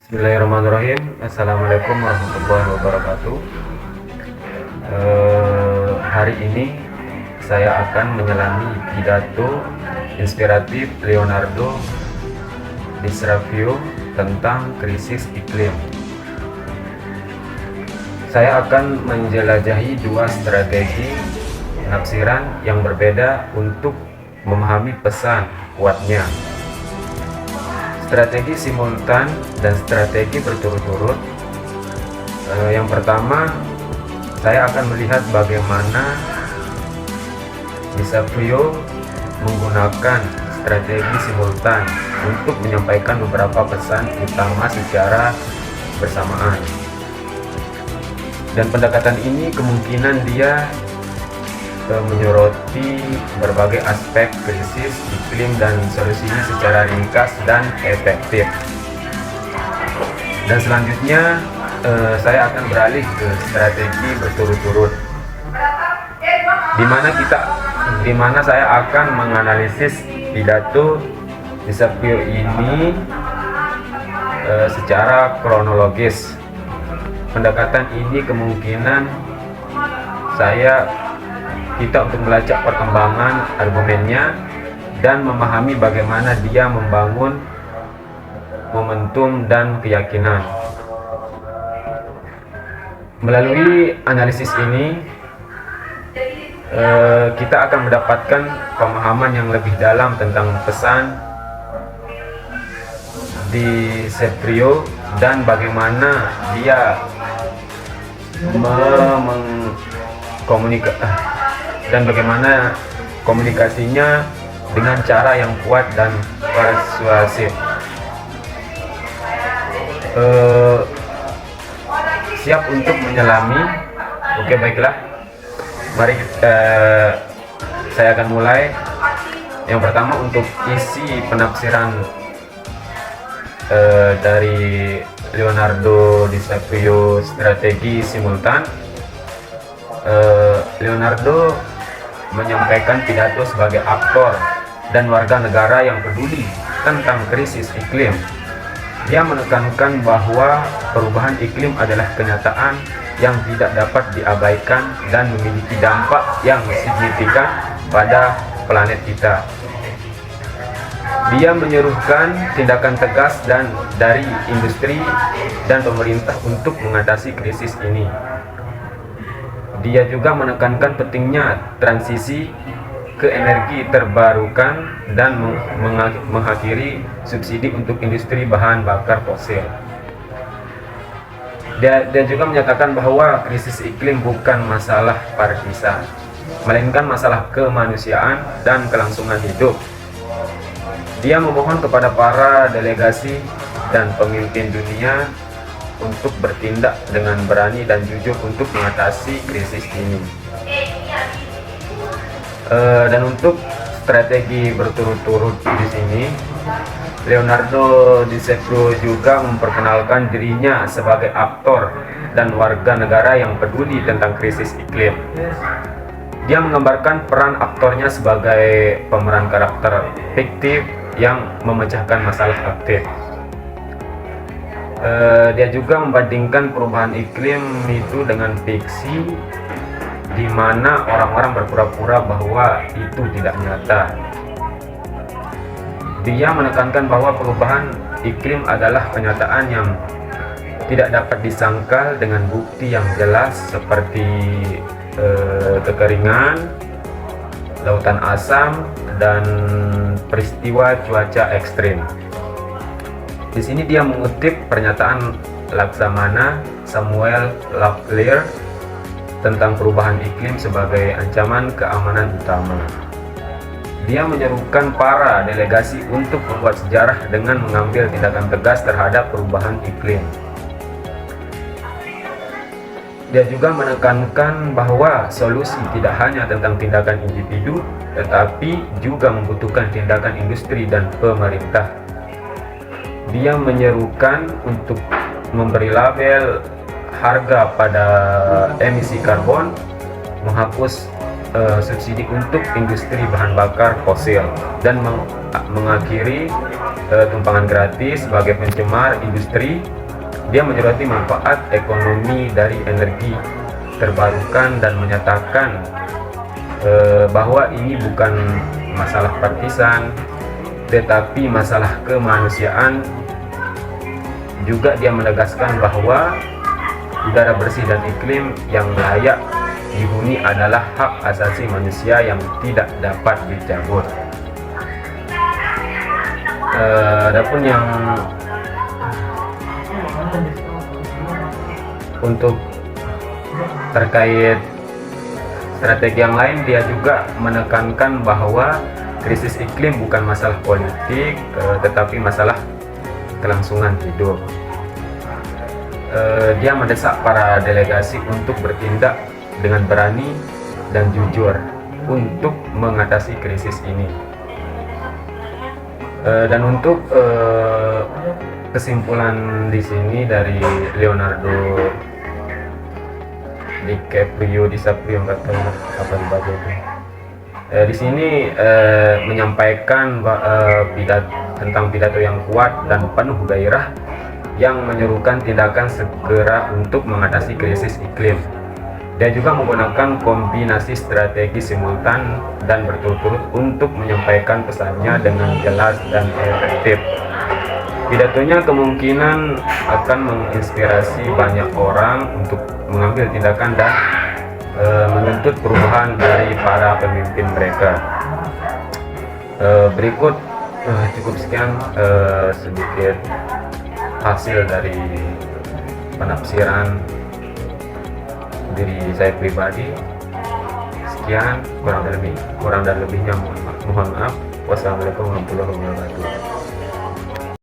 Bismillahirrahmanirrahim. Assalamualaikum warahmatullahi wabarakatuh. Hari ini saya akan menyelami pidato inspiratif Leonardo DiCaprio tentang krisis iklim. Saya akan menjelajahi dua strategi penafsiran yang berbeda untuk memahami pesan kuatnya. Strategi simultan dan strategi berturut-turut. Yang pertama, saya akan melihat bagaimana DiCaprio menggunakan strategi simultan untuk menyampaikan beberapa pesan utama secara bersamaan. Dan pendekatan ini kemungkinan dia menyoroti berbagai aspek krisis iklim dan solusinya secara ringkas dan efektif. Dan selanjutnya saya akan beralih ke strategi berturut-turut, di mana saya akan menganalisis pidato DiCaprio ini secara kronologis. Pendekatan ini kemungkinan kita untuk melacak perkembangan argumennya dan memahami bagaimana dia membangun momentum dan keyakinan. Melalui analisis ini, kita akan mendapatkan pemahaman yang lebih dalam tentang pesan DiCaprio dan bagaimana dia bagaimana komunikasinya dengan cara yang kuat dan persuasif. Siap untuk menyelami? Oke, baiklah. Mari saya akan mulai. Yang pertama, untuk isi penafsiran dari Leonardo DiCaprio strategi simultan. Leonardo menyampaikan pidato sebagai aktor dan warga negara yang peduli tentang krisis iklim. Dia menekankan bahwa perubahan iklim adalah kenyataan yang tidak dapat diabaikan dan memiliki dampak yang signifikan pada planet kita. Dia menyerukan tindakan tegas dari industri dan pemerintah untuk mengatasi krisis ini. Dia juga menekankan pentingnya transisi ke energi terbarukan dan mengakhiri subsidi untuk industri bahan bakar fosil. Dia juga menyatakan bahwa krisis iklim bukan masalah partisan, melainkan masalah kemanusiaan dan kelangsungan hidup. Dia memohon kepada para delegasi dan pemimpin dunia untuk bertindak dengan berani dan jujur untuk mengatasi krisis ini. Dan untuk strategi berturut-turut di sini, Leonardo DiCaprio juga memperkenalkan dirinya sebagai aktor dan warga negara yang peduli tentang krisis iklim. Dia menggambarkan peran aktornya sebagai pemeran karakter fiktif yang memecahkan masalah aktif. Dia juga membandingkan perubahan iklim itu dengan fiksi, di mana orang-orang berpura-pura bahwa itu tidak nyata. Dia menekankan bahwa perubahan iklim adalah kenyataan yang tidak dapat disangkal dengan bukti yang jelas seperti kekeringan, lautan asam, dan peristiwa cuaca ekstrim. Di sini dia mengutip pernyataan Laksamana Samuel Locklear tentang perubahan iklim sebagai ancaman keamanan utama. Dia menyerukan para delegasi untuk membuat sejarah dengan mengambil tindakan tegas terhadap perubahan iklim. Dia juga menekankan bahwa solusi tidak hanya tentang tindakan individu, tetapi juga membutuhkan tindakan industri dan pemerintah. Dia menyerukan untuk memberi label harga pada emisi karbon, menghapus subsidi untuk industri bahan bakar fosil, dan mengakhiri tumpangan gratis sebagai pencemar industri. Dia menyoroti manfaat ekonomi dari energi terbarukan dan menyatakan bahwa ini bukan masalah partisan tetapi masalah kemanusiaan. Juga dia menegaskan bahwa udara bersih dan iklim yang layak dihuni adalah hak asasi manusia yang tidak dapat dicabut. Adapun yang untuk terkait strategi yang lain, dia juga menekankan bahwa krisis iklim bukan masalah politik tetapi masalah kelangsungan hidup. Dia mendesak para delegasi untuk bertindak dengan berani dan jujur untuk mengatasi krisis ini. Dan untuk kesimpulan di sini dari Leonardo DiCaprio nggak tahu apa dibaca itu. Di sini menyampaikan tentang pidato yang kuat dan penuh gairah yang menyerukan tindakan segera untuk mengatasi krisis iklim. Dia juga menggunakan kombinasi strategi simultan dan berturut-turut untuk menyampaikan pesannya dengan jelas dan efektif. Pidatonya kemungkinan akan menginspirasi banyak orang untuk mengambil tindakan dan menuntut perubahan dari para pemimpin mereka. Berikut cukup sekian sedikit hasil dari penafsiran diri saya pribadi. Sekian, kurang dan lebihnya mohon maaf. Wassalamualaikum warahmatullahi wabarakatuh.